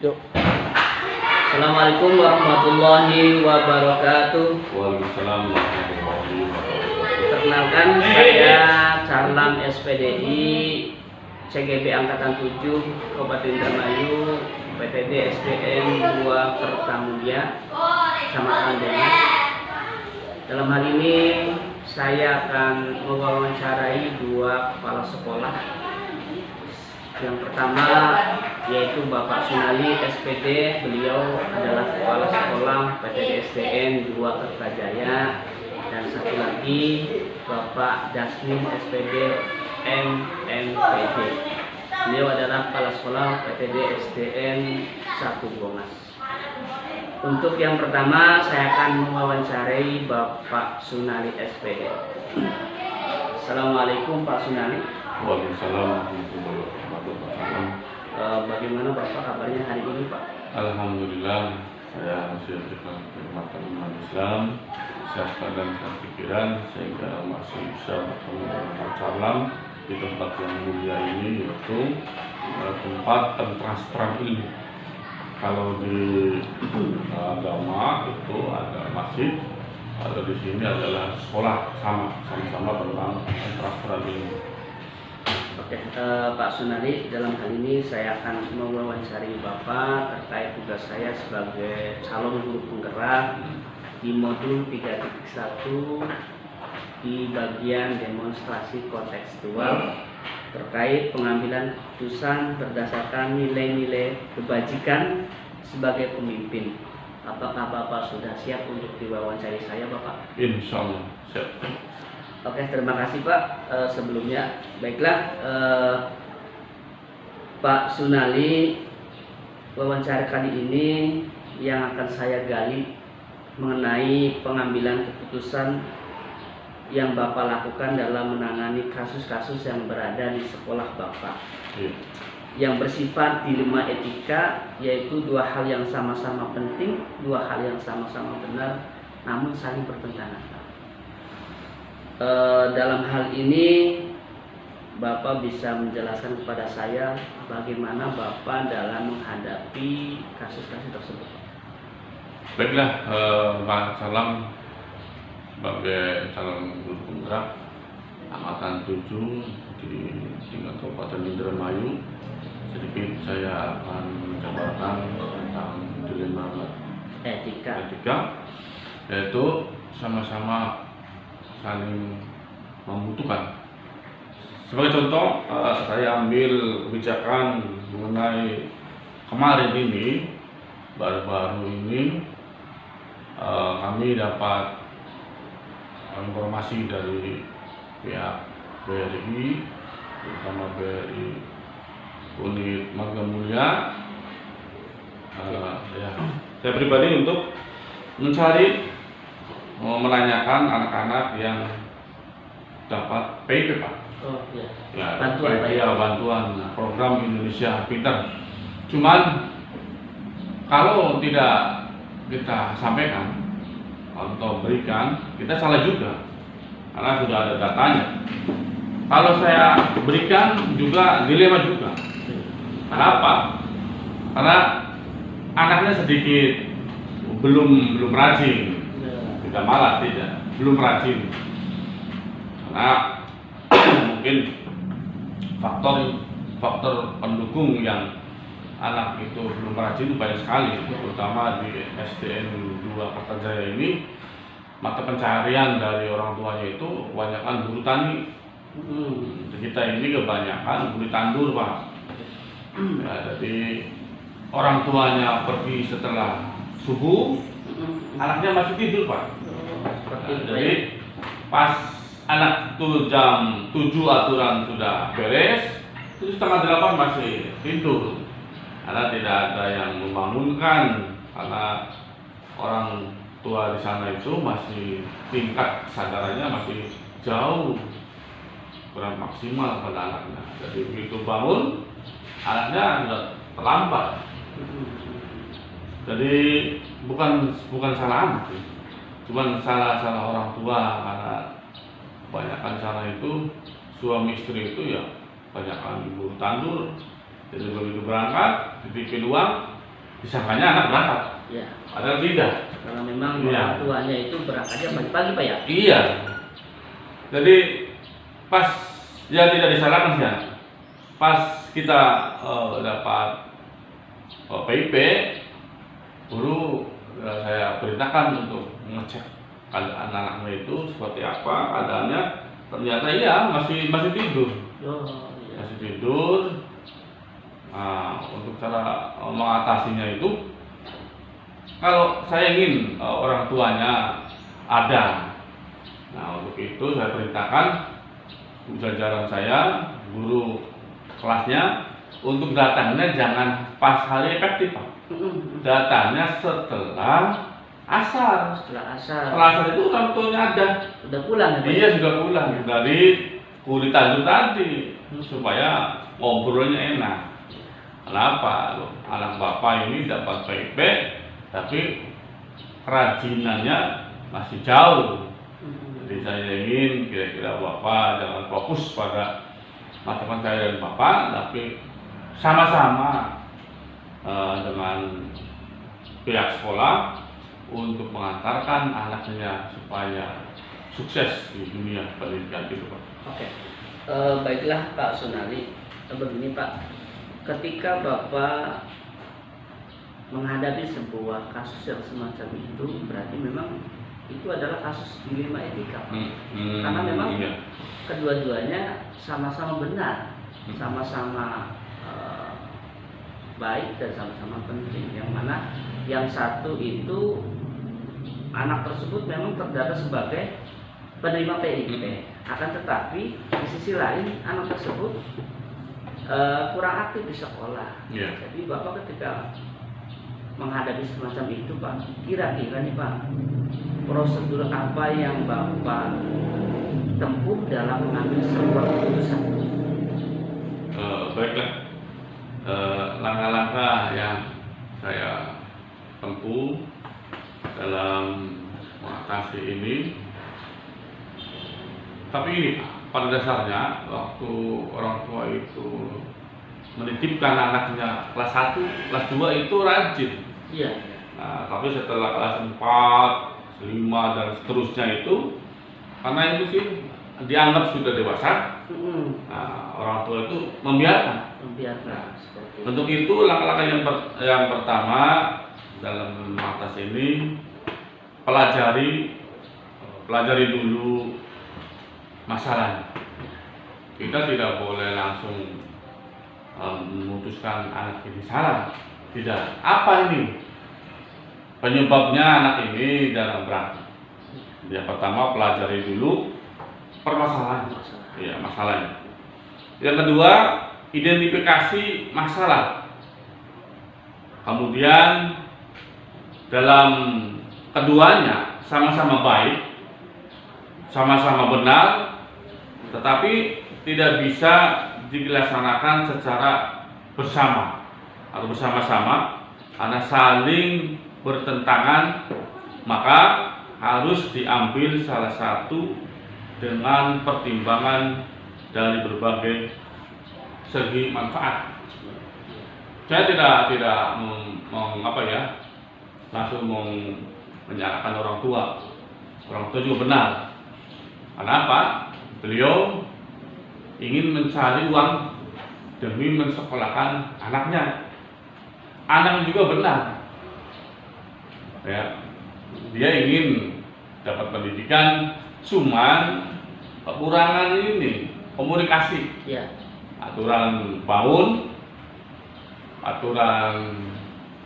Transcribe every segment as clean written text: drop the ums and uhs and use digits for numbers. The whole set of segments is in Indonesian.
Yuk. Assalamualaikum warahmatullahi wabarakatuh. Waalaikumsalam warahmatullahi wabarakatuh. Perkenalkan, saya Calam SPDI CGB Angkatan 7 Kabupaten Indramayu, PTD SDN 2 Kertamulia, Kecamatan Dengas. Dalam hal ini saya akan mewawancarai dua kepala sekolah. Yang pertama yaitu Bapak Sunali SPD, beliau adalah kepala sekolah PTD SDN 2 Kertajaya, dan satu lagi Bapak Dasmin SPD MMPD, beliau adalah kepala sekolah PTD SDN 1 Bongas. Untuk yang pertama saya akan mewawancarai Bapak Sunali SPD. Assalamualaikum Pak Sunali. Waalaikumsalam warahmatullahi wabarakatuh. Bagaimana Bapak kabarnya hari ini Pak? Alhamdulillah, saya masih diberikan kenikmatan iman Islam, sehat badan dan pikiran, sehingga masih bisa bertemu dengan Pak Calam di tempat yang mulia ini, yaitu tempat transparan ilmu. Kalau di agama itu ada masjid, atau di sini adalah sekolah, sama-sama tentang transparan ilmu. Oke, Pak Sunali, dalam hal ini saya akan mewawancari Bapak terkait tugas saya sebagai calon guru penggerak di modul 3.1 di bagian demonstrasi kontekstual terkait pengambilan keputusan berdasarkan nilai-nilai kebajikan sebagai pemimpin. Apakah Bapak sudah siap untuk diwawancari saya, Bapak? Insya Allah siap. Oke, terima kasih Pak. Sebelumnya, baiklah Pak Sunali, wawancara kali ini yang akan saya gali mengenai pengambilan keputusan yang Bapak lakukan dalam menangani kasus-kasus yang berada di sekolah Bapak, yang bersifat dilema etika, yaitu dua hal yang sama-sama penting, dua hal yang sama-sama benar, namun saling bertentangan. Dalam hal ini Bapak bisa menjelaskan kepada saya bagaimana Bapak dalam menghadapi kasus-kasus tersebut. Baiklah, Pak Calam sebagai calon guru penggerak angkatan 7 di tingkat Kabupaten Indramayu, sedikit saya akan menjabarkan tentang dilema etika, yaitu sama-sama saling membutuhkan. Sebagai contoh, saya ambil kebijakan mengenai kemarin ini, baru-baru ini kami dapat informasi dari pihak BRI, terutama BRI Unit Marga Mulia. Saya pribadi untuk menanyakan anak-anak yang dapat PIP, Pak. Oh iya. Ya, Bantuan program Indonesia Pintar. Cuman kalau tidak kita sampaikan atau berikan, kita salah juga, karena sudah ada datanya. Kalau saya berikan juga dilema juga. Kenapa? Karena anaknya sedikit belum rajin. Tidak malas, tidak, belum rajin, karena mungkin faktor pendukung yang anak itu belum rajin banyak sekali, terutama di SDN 2 Kertajaya ini. Mata pencaharian dari orang tuanya itu kebanyakan buru tani. Kita ini kebanyakan buru tandur, Pak. Ya, jadi orang tuanya pergi setelah subuh, anaknya masih tidur, Pak. Jadi pas anak itu jam 7 aturan sudah beres, itu setengah 8 masih tidur, karena tidak ada yang membangunkan, karena orang tua di sana itu masih tingkat kesadarannya masih jauh kurang maksimal pada anaknya. Jadi begitu bangun, anaknya sudah terlambat. Jadi bukan salah anak, cuman salah orang tua, karena kebanyakan sana itu suami istri itu ya kebanyakan ibu tandur. Jadi begitu berangkat, dititipin uang, disangkanya anak berangkat, Ya. padahal tidak. Karena memang Iya. orang tuanya itu berangkatnya pagi-pagi Pak ya. Iya. Jadi pas ya tidak disalahkan sih ya. Pas kita dapat PIP, guru saya perintahkan untuk mengecek keadaan anaknya itu seperti apa keadaannya. Ternyata iya masih tidur, Oh, iya. masih tidur. Nah, untuk cara mengatasinya itu, kalau saya ingin orang tuanya ada, nah untuk itu saya perintahkan jajaran saya, guru kelasnya, untuk datangnya jangan pas hari efektif, Pak. Datangnya setelah asar. Setelah asar. Setelah asar itu orang tuanya ada. Sudah pulang ya Pak? Dia sudah pulang dari kulit tanjung tadi, supaya ngobrolnya enak. Kenapa? Loh, anak bapak ini dapat PIP, tapi kerajinannya masih jauh. Jadi saya ingin kira-kira bapak jangan fokus pada mata saya dan bapak, tapi sama-sama dengan pihak sekolah untuk mengantarkan anaknya supaya sukses di dunia pendidikan itu, Pak. Oke. Baiklah Pak Sunari. Begini Pak, ketika Bapak menghadapi sebuah kasus yang semacam itu, berarti memang itu adalah kasus dilema etika, Pak. Karena memang iya. kedua-duanya sama-sama benar, sama-sama baik dan sama-sama penting. Yang mana yang satu itu anak tersebut memang terdata sebagai penerima PIP, akan tetapi di sisi lain anak tersebut kurang aktif di sekolah. Iya. Jadi Bapak ketika menghadapi semacam itu Pak, kira-kira nih Pak, prosedur apa yang Bapak tempuh dalam mengambil sebuah keputusan? Baiklah, langkah-langkah yang saya tempuh dalam mengatasi ini. Tapi ini pada dasarnya waktu orang tua itu menitipkan anaknya kelas 1, kelas 2 itu rajin. Iya. Nah, tapi setelah kelas 4, 5 dan seterusnya itu, karena itu sih dianggap sudah dewasa, nah, orang tua itu membiarkan. Membiarkan seperti itu. Untuk itu langkah-langkah yang pertama dalam mengatasi ini, pelajari dulu masalahnya. Kita tidak boleh langsung memutuskan anak ini salah. Tidak. Apa ini penyebabnya anak ini dalam berantem? Yang pertama, pelajari dulu permasalahan. Ya, masalahnya. Yang kedua, identifikasi masalah. Kemudian dalam keduanya sama-sama baik, sama-sama benar, tetapi tidak bisa dilaksanakan secara bersama atau bersama-sama karena saling bertentangan, maka harus diambil salah satu dengan pertimbangan dari berbagai segi manfaat. Saya tidak langsung menyalahkan orang tua. Orang tua juga benar. Kenapa? Beliau ingin mencari uang demi mensekolahkan anaknya. Anak juga benar. Ya, dia ingin dapat pendidikan, cuman kekurangan ini komunikasi. Ya. Aturan bangun, aturan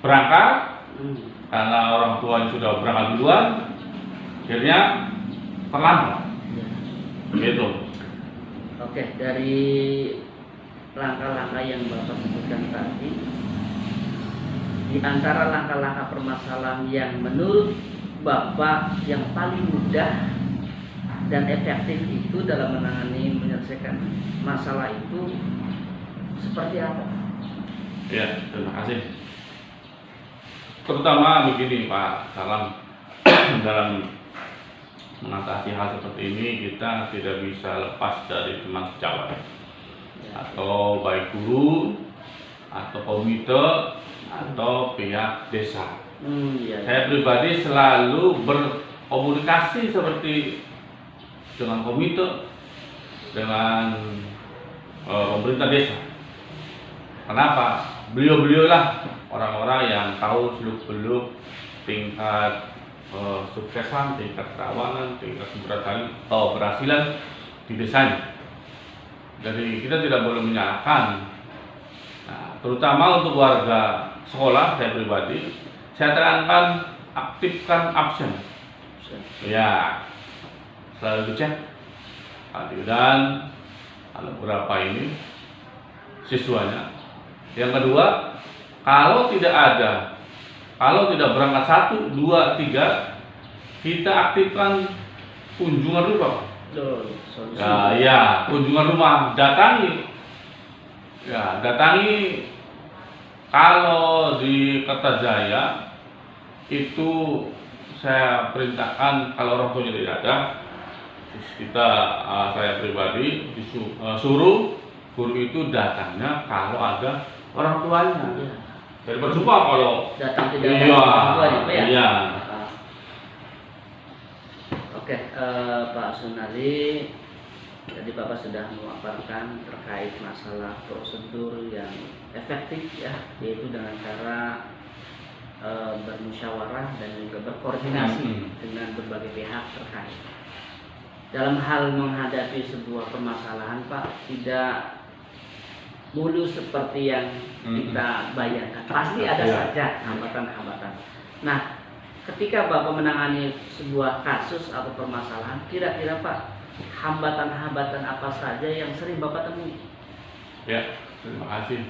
berangkat, karena orang tuanya sudah berangkat duluan, akhirnya terlambat. Gitu. Oke, dari langkah-langkah yang Bapak sebutkan tadi, di antara langkah-langkah permasalahan yang menurut Bapak yang paling mudah dan efektif itu dalam menyelesaikan masalah itu seperti apa? Ya, terima kasih. Terutama begini Pak Salam, dalam mengatasi hal seperti ini kita tidak bisa lepas dari teman sejawat, atau baik guru, atau komite, atau pihak desa. Iya. Saya pribadi selalu berkomunikasi seperti dengan komite, dengan pemerintah desa. Kenapa? Beliau-beliau lah orang-orang yang tahu seluk-beluk tingkat suksesan, tingkat kerawanan, tingkat keberhasilan di desanya. Jadi kita tidak boleh menyalahkan. Nah, terutama untuk warga sekolah, saya pribadi, saya tekankan aktifkan absen. Ya, selalu dicek. Dan kalau berapa ini siswanya. Yang kedua, kalau tidak berangkat 1, 2, 3, kita aktifkan kunjungan rumah. Ya, kunjungan rumah, datangi. Ya, datangi. Kalau di Kertajaya itu saya perintahkan kalau orang tuanya tidak ada, saya pribadi suruh guru itu datangnya kalau ada orang tuanya. Jadi percuma kalau datang tidak ada orang tuanya, Pak ya. Iya. Oke, Pak Sunardi, tadi Bapak sudah memaparkan terkait masalah prosedur yang efektif ya, yaitu dengan cara bermusyawarah dan juga berkoordinasi dengan berbagai pihak terkait. Dalam hal menghadapi sebuah permasalahan, Pak, tidak mulus seperti yang kita bayangkan. Pasti ada saja hambatan-hambatan. Nah, ketika Bapak menangani sebuah kasus atau permasalahan, kira-kira Pak, hambatan-hambatan apa saja yang sering Bapak temui? Ya, terima kasih.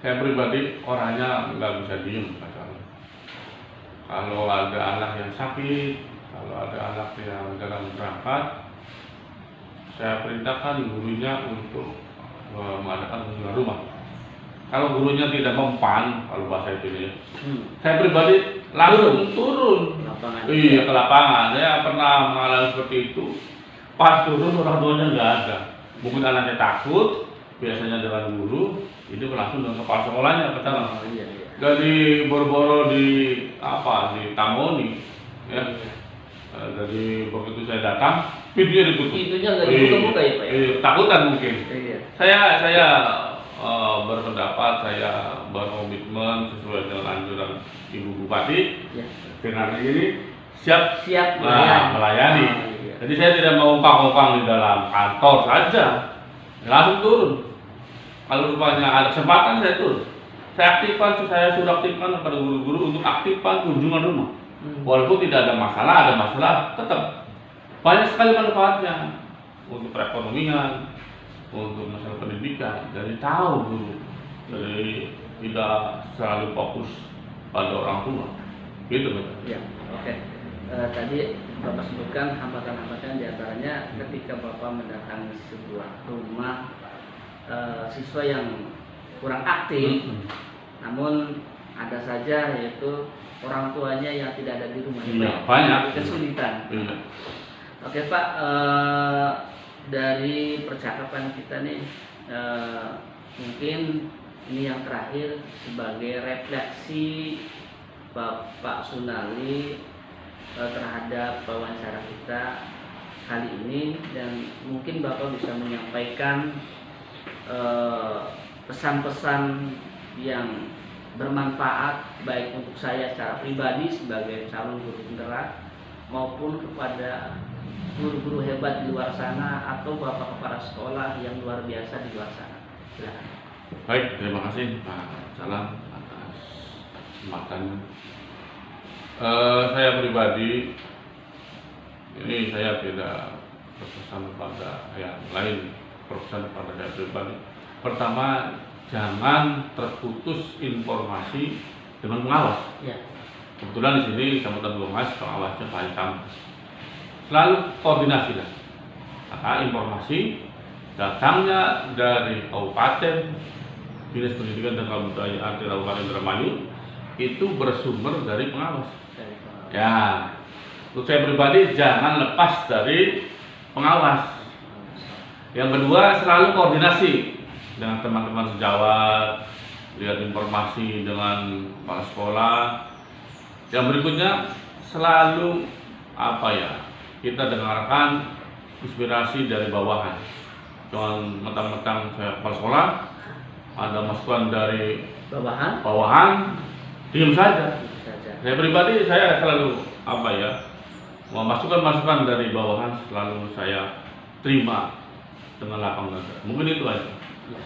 Saya pribadi orangnya nggak bisa diem, Pak Charles. Kalau ada anak yang sakit, kalau ada anak yang jarang berangkat, saya perintahkan gurunya untuk mengadakan kunjungan rumah. Kalau gurunya tidak mempan, kalau bahasa itu ya, saya pribadi langsung turun. Iya, ke lapangan. Saya pernah mengalami seperti itu. Pas turun orang tuanya nggak ada. Mungkin anaknya takut, biasanya dengan guru, itu langsung dengan kepala sekolahnya ke sana. Dari boro-boro di Tamoni, ya. Jadi begitu saya datang, pintunya ditutup. Pintunya nggak dibuka-buka ya Pak? Takutan mungkin. Iya. Saya berpendapat, saya berkomitmen sesuai dengan anjuran Ibu Bupati. Ya. Dengan ini siap melayani. Iya. Jadi saya tidak mau ungkang-ungkang di dalam kantor saja, langsung turun. Kalau rupanya ada kesempatan saya turun. Saya sudah aktifkan kepada guru-guru untuk aktifkan kunjungan rumah. Walaupun tidak ada masalah tetap banyak sekali manfaatnya untuk perekonomian, untuk masalah pendidikan. Jadi tahu guru, jadi tidak selalu fokus pada orang tua, gitu betul. Ya, oke. Tadi Bapak sebutkan hambatan-hambatan diantaranya ketika Bapak mendatangi sebuah rumah siswa yang kurang aktif, namun ada saja yaitu orang tuanya yang tidak ada di rumah. Iya, banyak kesulitan. Iya. Oke Pak, dari percakapan kita nih, mungkin ini yang terakhir sebagai refleksi Bapak Sunardi terhadap wawancara kita kali ini, dan mungkin Bapak bisa menyampaikan pesan-pesan yang bermanfaat baik untuk saya secara pribadi sebagai calon guru penggerak maupun kepada guru-guru hebat di luar sana atau bapak kepala sekolah yang luar biasa di luar sana. Silakan. Baik, terima kasih Pak Salam atas kesempatannya. Saya pribadi ini saya tidak berpesan pada yang lain, berpesan pada saya pribadi. Pertama, jangan terputus informasi dengan pengawas. Ya. Kebetulan di sini Kecamatan Gunung Mas pengawasnya Pak Hitam. Selalu koordinasilah. Maka informasi datangnya dari Kabupaten, Dinas Pendidikan dan Kebudayaan di Kabupaten Indramayu itu bersumber dari pengawas. Ya, untuk saya pribadi jangan lepas dari pengawas. Yang kedua, selalu koordinasi dengan teman-teman sejawat, lihat informasi dengan kepala sekolah. Yang berikutnya selalu kita dengarkan inspirasi dari bawahan. Jangan mentang-mentang saya kepala sekolah, ada masukan dari bawahan, diam saja. Saya pribadi saya selalu masukan dari bawahan selalu saya terima dengan lapang dada. Mungkin itu aja. Ya.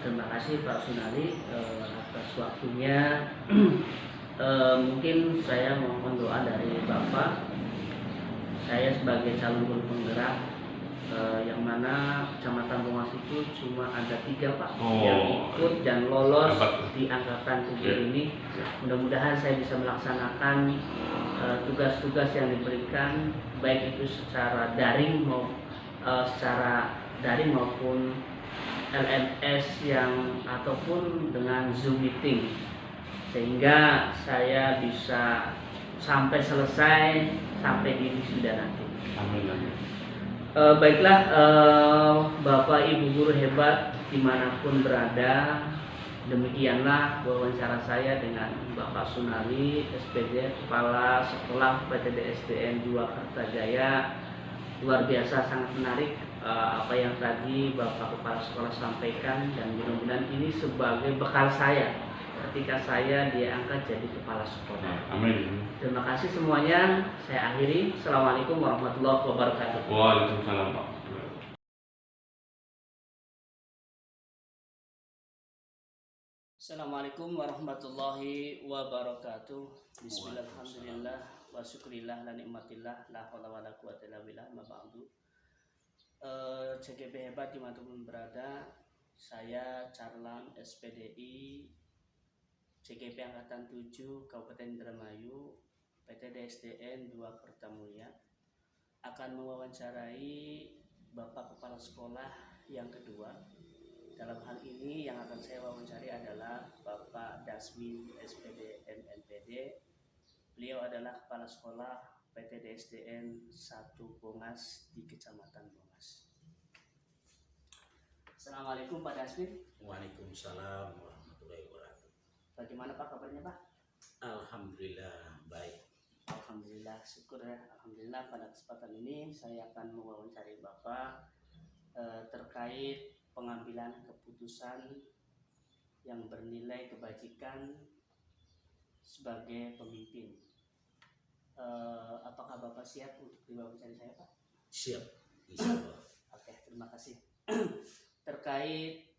Terima kasih Pak Sunari atas waktunya. Mungkin saya mohon doa dari Bapak. Saya sebagai calon guru penggerak yang mana Kecamatan Bongas itu cuma ada 3 Pak yang ikut dan lolos di angkatan 7 ini. Mudah-mudahan saya bisa melaksanakan tugas-tugas yang diberikan, baik itu secara daring maupun LMS ataupun dengan Zoom meeting, sehingga saya bisa sampai selesai sampai di wisuda nanti. Amin. Baiklah, Bapak Ibu guru hebat dimanapun berada, demikianlah wawancara saya dengan Bapak Sunari, SPD, Kepala Sekolah PTD SDN 2 Kertajaya. Luar biasa, sangat menarik apa yang tadi Bapak Kepala Sekolah sampaikan, dan mudah-mudahan ini sebagai bekal saya ketika saya diangkat jadi kepala sekolah. Amin. Terima kasih semuanya. Saya akhiri. Assalamualaikum warahmatullahi wabarakatuh. Waalaikumsalam Pak. Assalamualaikum warahmatullahi wabarakatuh. Bismillahirrahmanirrahim. Wa syukrillah la nikmatillah la haula wala quwata illa billah ma ba'du. CGP hebat dimanapun berada, saya Carlam SPDI CGP Angkatan 7 Kabupaten Indramayu PTD SDN 2 Kertamulya akan mewawancarai Bapak Kepala Sekolah yang kedua. Dalam hal ini yang akan saya wawancari adalah Bapak Dasmin SPD MNPD. Beliau adalah Kepala Sekolah PTD SDN 1 Bongas di Kecamatan Bongas. Assalamualaikum Pak Dasmin. Waalaikumsalam warahmatullahi wabarakatuh. Bagaimana Pak kabarnya Pak? Alhamdulillah baik. Alhamdulillah, syukur ya. Alhamdulillah pada kesempatan ini saya akan mewawancari Bapak terkait pengambilan keputusan yang bernilai kebajikan sebagai pemimpin. Apakah Bapak siap untuk diwawancari saya Pak? Siap, insyaallah. Oke, terima kasih. Terkait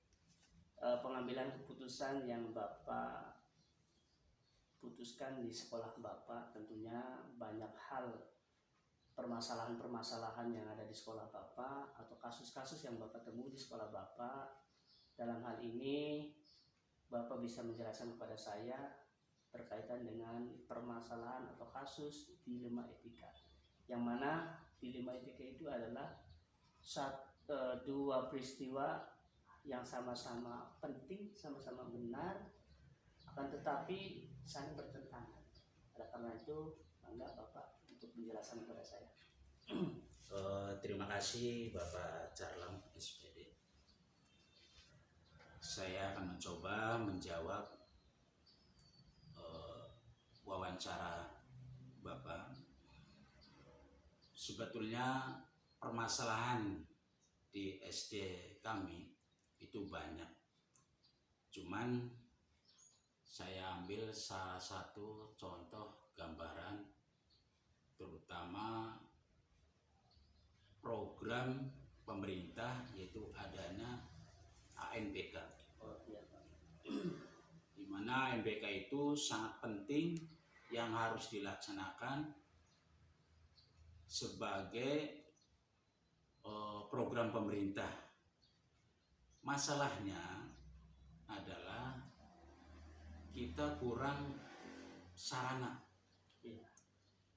pengambilan keputusan yang Bapak putuskan di sekolah Bapak, tentunya banyak hal, permasalahan-permasalahan yang ada di sekolah Bapak atau kasus-kasus yang Bapak temui di sekolah Bapak. Dalam hal ini Bapak bisa menjelaskan kepada saya berkaitan dengan permasalahan atau kasus dilema etika, yang mana dilema etika itu adalah dua peristiwa yang sama-sama penting, sama-sama benar, akan tetapi saling bertentangan. Oleh karena itu, bangga Bapak untuk menjelaskan kepada saya. Terima kasih Bapak Carlam SPD. Saya akan mencoba menjawab wawancara Bapak. Sebetulnya permasalahan di SD kami itu banyak. Cuman saya ambil salah satu contoh gambaran, terutama program pemerintah, yaitu adanya ANBK. Di mana ANBK itu sangat penting yang harus dilaksanakan sebagai program pemerintah. Masalahnya adalah kita kurang sarana,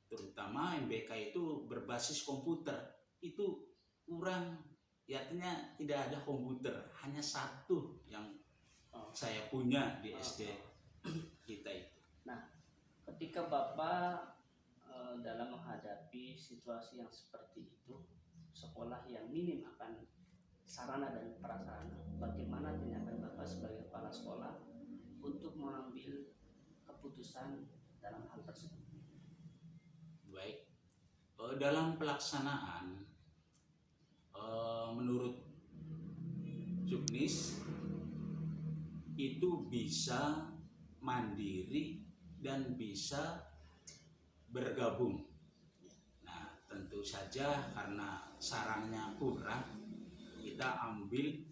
terutama MBK itu berbasis komputer, itu kurang, artinya tidak ada komputer, hanya satu yang saya punya di SD kita itu. Nah, ketika Bapak dalam menghadapi situasi yang seperti itu, sekolah yang minim akan sarana dan prasarana. Bagaimana tindakan Bapak sebagai kepala sekolah untuk mengambil keputusan dalam hal tersebut? Baik, dalam pelaksanaan menurut Juknis itu bisa mandiri dan bisa bergabung. Nah, tentu saja karena sarangnya kurang, kita ambil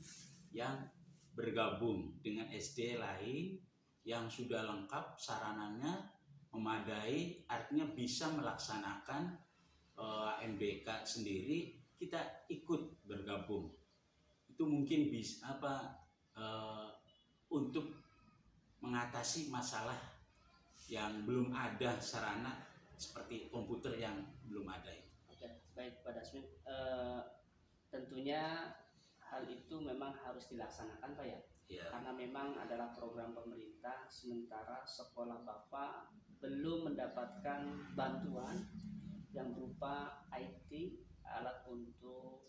yang bergabung dengan SD lain yang sudah lengkap sarananya, memadai, artinya bisa melaksanakan MBK sendiri, kita ikut bergabung. Itu mungkin bisa untuk mengatasi masalah yang belum ada sarana seperti komputer yang belum ada. Oke, baik Pak Dasmin. Tentunya hal itu memang harus dilaksanakan Pak ya. Ya. Karena memang adalah program pemerintah, sementara sekolah Bapak belum mendapatkan bantuan yang berupa IT, alat untuk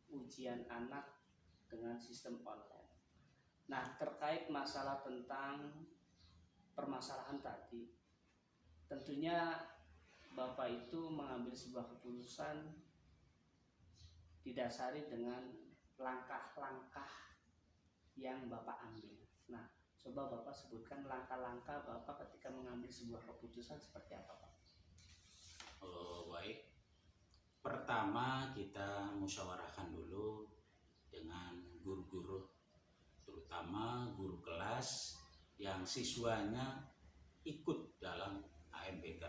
ujian anak dengan sistem online. Nah, terkait masalah tentang permasalahan tadi, tentunya Bapak itu mengambil sebuah keputusan didasari dengan langkah-langkah yang Bapak ambil. Nah, coba Bapak sebutkan langkah-langkah Bapak ketika mengambil sebuah keputusan seperti apa, Pak? Baik. Pertama kita musyawarahkan dulu dengan guru-guru, terutama guru kelas yang siswanya ikut dalam AMPK.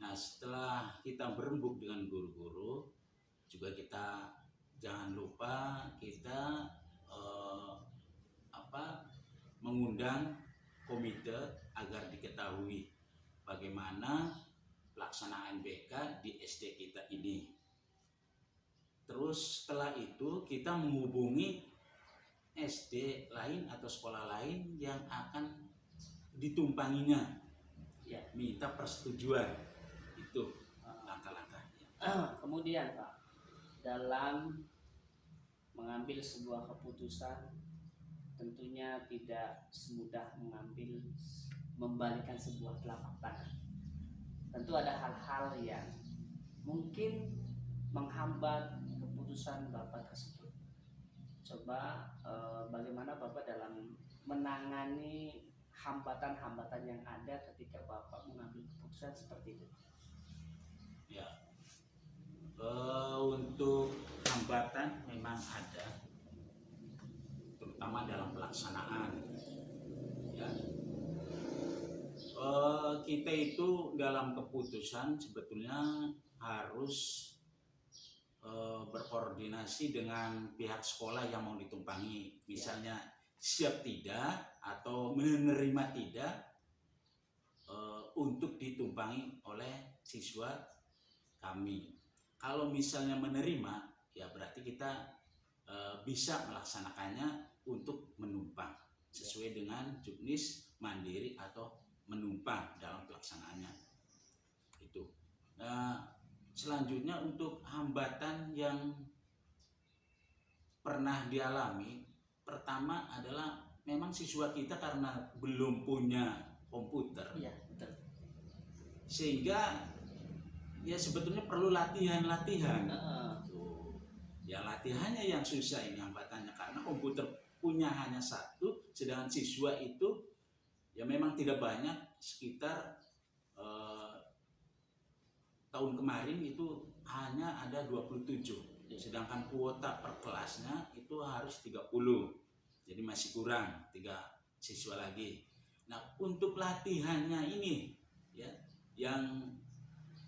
Nah, setelah kita berembuk dengan guru-guru, juga kita jangan lupa kita mengundang komite agar diketahui bagaimana pelaksanaan BK di SD kita ini. Terus setelah itu kita menghubungi SD lain atau sekolah lain yang akan ditumpanginya, Ya. minta persetujuan. Itu langkah-langkahnya. Kemudian Pak, dalam mengambil sebuah keputusan tentunya tidak semudah membalikan sebuah telapak tangan. Tentu ada hal-hal yang mungkin menghambat keputusan Bapak tersebut. Coba bagaimana Bapak dalam menangani hambatan-hambatan yang ada ketika Bapak mengambil keputusan seperti itu? Ya, untuk hambatan memang ada, terutama dalam pelaksanaan. Ya, kita itu dalam keputusan sebetulnya harus berkoordinasi dengan pihak sekolah yang mau ditumpangi, misalnya siap tidak atau menerima tidak untuk ditumpangi oleh siswa kami. Kalau misalnya menerima, ya berarti kita bisa melaksanakannya untuk menumpang sesuai dengan Juknis mandiri atau menumpang dalam pelaksanaannya. Itu. Selanjutnya untuk hambatan yang pernah dialami, pertama adalah memang siswa kita karena belum punya komputer, Iya, betul. Sehingga ya sebetulnya perlu latihan. Tuh. Ya latihannya yang susah ini hambatannya, karena komputer punya hanya satu, sedangkan siswa itu ya memang tidak banyak, sekitar tahun kemarin itu hanya ada 27, sedangkan kuota per kelasnya itu harus 30, jadi masih kurang 3 siswa lagi. Nah, untuk latihannya ini ya yang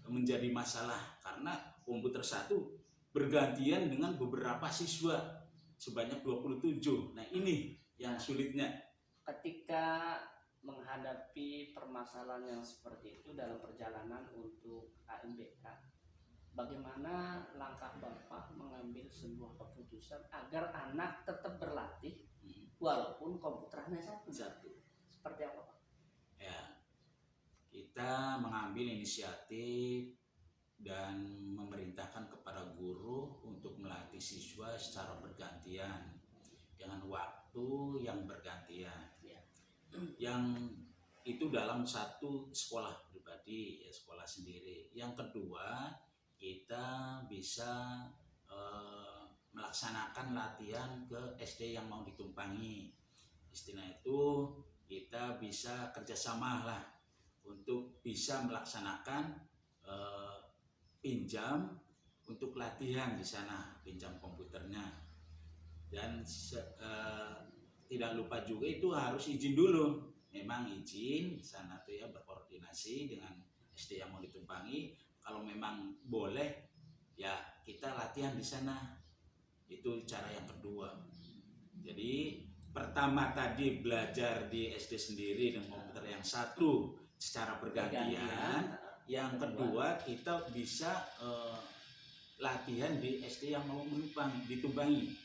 menjadi masalah, karena komputer satu bergantian dengan beberapa siswa sebanyak 27. Nah, ini yang sulitnya Ketika menghadapi permasalahan yang seperti itu dalam perjalanan untuk AMBK, bagaimana langkah Bapak mengambil sebuah keputusan agar anak tetap berlatih walaupun komputer hanya satu? Seperti apa Pak? Ya, kita mengambil inisiatif dan memerintahkan kepada guru untuk melatih melatih siswa secara bergantian dengan waktu yang bergantian. Ya. Yang itu dalam satu sekolah pribadi, ya sekolah sendiri. Yang kedua, kita bisa melaksanakan latihan ke SD yang mau ditumpangi. Istilah itu kita bisa kerjasama lah untuk bisa melaksanakan pinjam untuk latihan di sana, pinjam komputernya. Dan tidak lupa juga itu harus izin dulu. Memang izin di sana tuh ya, berkoordinasi dengan SD yang mau ditumpangi. Kalau memang boleh ya kita latihan di sana. Itu cara yang kedua. Jadi pertama tadi belajar di SD sendiri dengan komputer yang satu secara bergantian. Yang kedua kita bisa latihan di SD yang mau ditumpangi.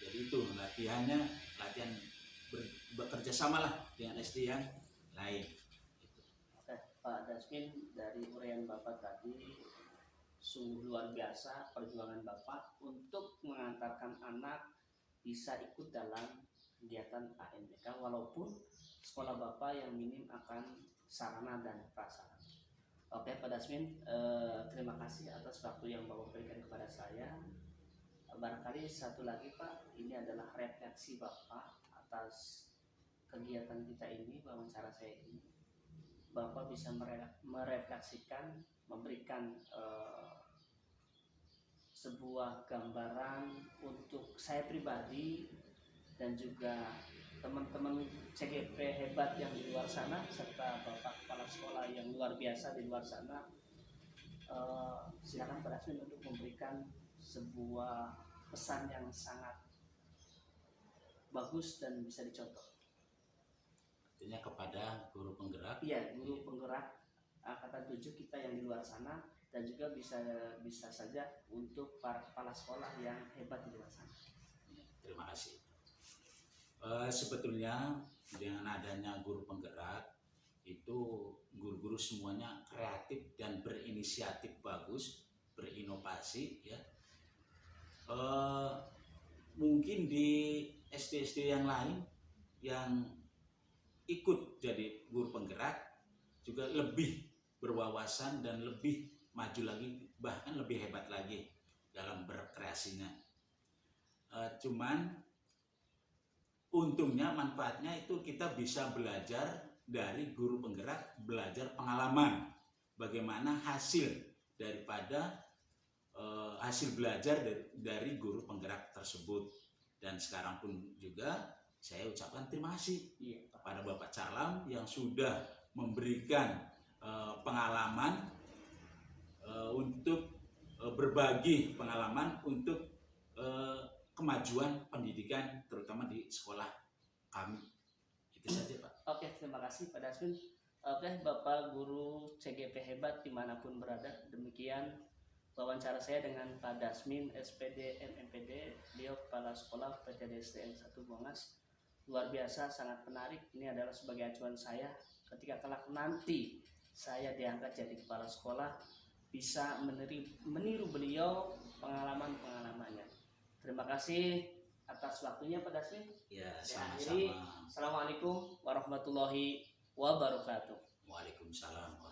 Jadi itu latihannya, latihan bekerja sama lah dengan SD yang lain. Oke, Pak Dasmin, dari uraian Bapak tadi sungguh luar biasa perjuangan Bapak untuk mengantarkan anak bisa ikut dalam kegiatan AMBK walaupun sekolah Bapak yang minim akan sarana dan prasarana. Oke Pak Dasmin, terima kasih atas waktu yang Bapak berikan kepada saya. Barangkali satu lagi Pak, ini adalah refleksi Bapak atas kegiatan kita ini, wawancara saya ini. Bapak bisa merefleksikan, memberikan sebuah gambaran untuk saya pribadi dan juga teman-teman CGP hebat yang di luar sana serta Bapak Kepala Sekolah yang luar biasa di luar sana. Silakan Pak Dasmin untuk memberikan sebuah pesan yang sangat bagus dan bisa dicontoh. Artinya kepada guru penggerak. Iya, guru penggerak angkatan 7 kita yang di luar sana dan juga bisa saja untuk para kepala sekolah yang hebat di luar sana. Terima kasih. Sebetulnya dengan adanya guru penggerak itu guru-guru semuanya kreatif dan berinisiatif bagus, berinovasi ya. Mungkin di SD-SD yang lain yang ikut jadi guru penggerak juga lebih berwawasan dan lebih maju lagi, bahkan lebih hebat lagi dalam berkreasinya. Cuman untungnya, manfaatnya itu kita bisa belajar dari guru penggerak, belajar pengalaman bagaimana hasil daripada hasil belajar dari guru penggerak tersebut. Dan sekarang pun juga saya ucapkan terima kasih kepada Bapak Calam yang sudah memberikan pengalaman untuk berbagi pengalaman untuk kemajuan pendidikan terutama di sekolah kami. Itu saja Pak. Oke, terima kasih Pak Dasmin. Oke, Bapak Guru CGP hebat dimanapun berada, demikian wawancara saya dengan Pak Dasmin SPD MMPD, beliau Kepala Sekolah PTDSTN 1 Bongas. Luar biasa, sangat menarik. Ini adalah sebagai acuan saya ketika kelak nanti saya diangkat jadi kepala sekolah, bisa meniru beliau pengalaman-pengalamannya. Terima kasih atas waktunya Pak Dasmin. Ya, sama-sama. Assalamualaikum warahmatullahi wabarakatuh. Waalaikumsalam.